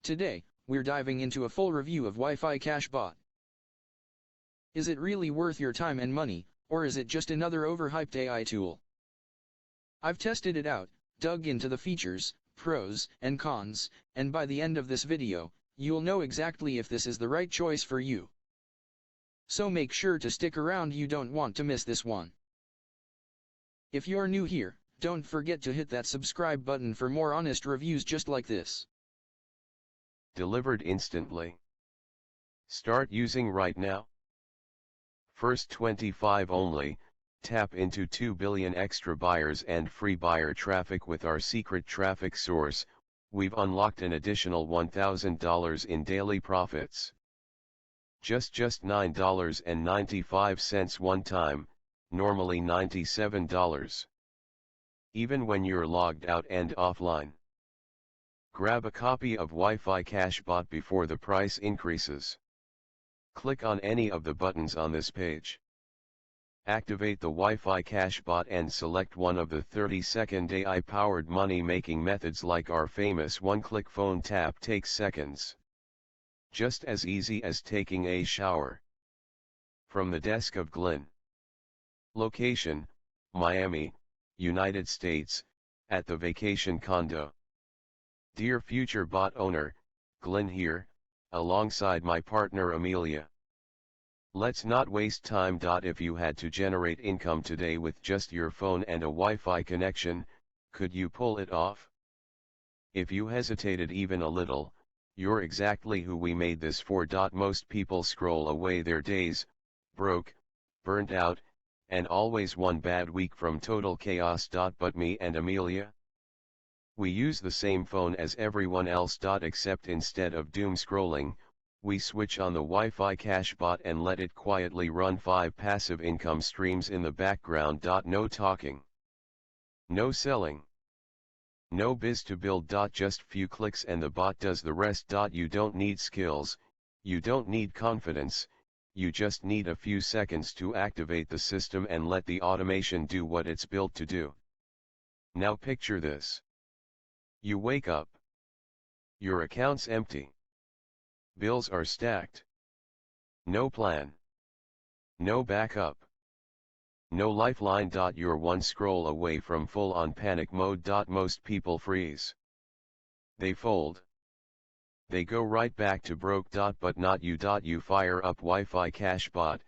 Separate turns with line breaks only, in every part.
Today, we're diving into a full review of Wi-Fi Cash Bot. Is it really worth your time and money, or is it just another overhyped AI tool? I've tested it out, dug into the features, pros and cons, and by the end of this video, you'll know exactly if this is the right choice for you. So make sure to stick around, you don't want to miss this one. If you're new here, don't forget to hit that subscribe button for more honest reviews just like this.
Delivered instantly. Start using right now. First 25 only, tap into 2 billion extra buyers and free buyer traffic with our secret traffic source. We've unlocked an additional $1,000 in daily profits. Just $9.95 one time, normally $97. Even when you're logged out and offline. Grab a copy of Wi-Fi Cash Bot before the price increases. Click on any of the buttons on this page. Activate the Wi-Fi Cash Bot and select one of the 30-second AI-powered money-making methods like our famous one-click phone tap takes seconds. Just as easy as taking a shower. From the desk of Glenn. Location, Miami, United States, at the vacation condo. Dear future bot owner, Glenn here, alongside my partner Amelia. Let's not waste time. If you had to generate income today with just your phone and a Wi-Fi connection, could you pull it off? If you hesitated even a little, you're exactly who we made this for. Most people scroll away their days, broke, burnt out, and always one bad week from total chaos. But me and Amelia? We use the same phone as everyone else. Except instead of doom scrolling, we switch on the Wi-Fi Cash Bot and let it quietly run 5 passive income streams in the background. No talking. No selling. No biz to build. Just few clicks and the bot does the rest. You don't need skills, you don't need confidence, you just need a few seconds to activate the system and let the automation do what it's built to do. Now picture this. You wake up. Your account's empty. Bills are stacked. No plan. No backup. No lifeline. You're one scroll away from full-on panic mode. Most people freeze. They fold. They go right back to broke. But not you. You fire up Wi-Fi Cash Bot,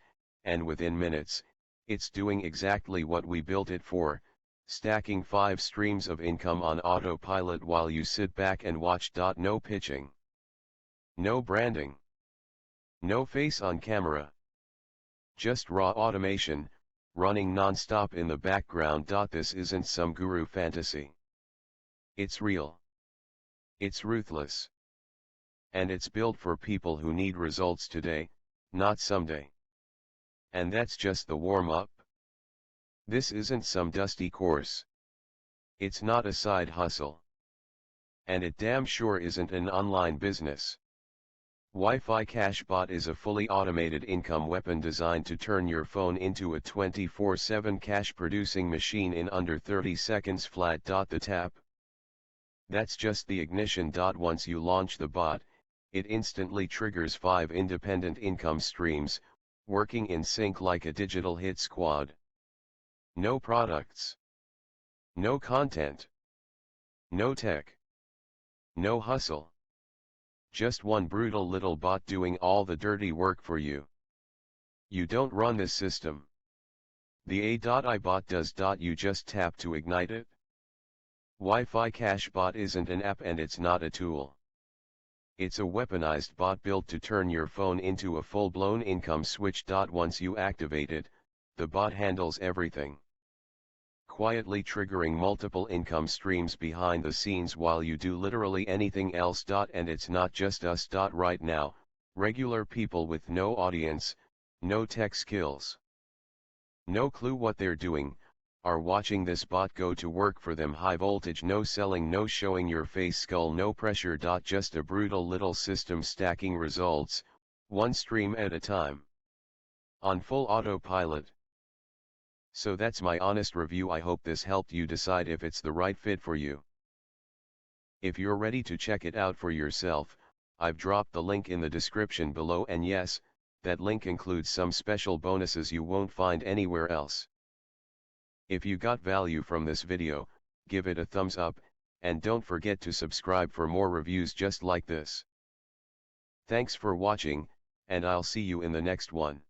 and within minutes, it's doing exactly what we built it for. Stacking 5 streams of income on autopilot while you sit back and watch. No pitching. No branding. No face on camera. Just raw automation, running non-stop in the background. This isn't some guru fantasy. It's real. It's ruthless. And it's built for people who need results today, not someday. And that's just the warm-up. This isn't some dusty course. It's not a side hustle. And it damn sure isn't an online business. Wi-Fi Cash Bot is a fully automated income weapon designed to turn your phone into a 24/7 cash-producing machine in under 30 seconds flat. The tap. That's just the ignition. Once you launch the bot, it instantly triggers 5 independent income streams, working in sync like a digital hit squad. No products. No content. No tech. No hustle. Just one brutal little bot doing all the dirty work for you. You don't run this system. The AI bot does. You just tap to ignite it. Wi-Fi Cash Bot isn't an app and it's not a tool. It's a weaponized bot built to turn your phone into a full-blown income switch. Once you activate it, the bot handles everything. Quietly triggering multiple income streams behind the scenes while you do literally anything else. And it's not just us. Right now, regular people with no audience, no tech skills, no clue what they're doing, are watching this bot go to work for them. High voltage, no selling, no showing your face, skull, no pressure. Just a brutal little system stacking results, one stream at a time. On full autopilot. So that's my honest review. I hope this helped you decide if it's the right fit for you. If you're ready to check it out for yourself, I've dropped the link in the description below, and yes, that link includes some special bonuses you won't find anywhere else. If you got value from this video, give it a thumbs up, and don't forget to subscribe for more reviews just like this. Thanks for watching, and I'll see you in the next one.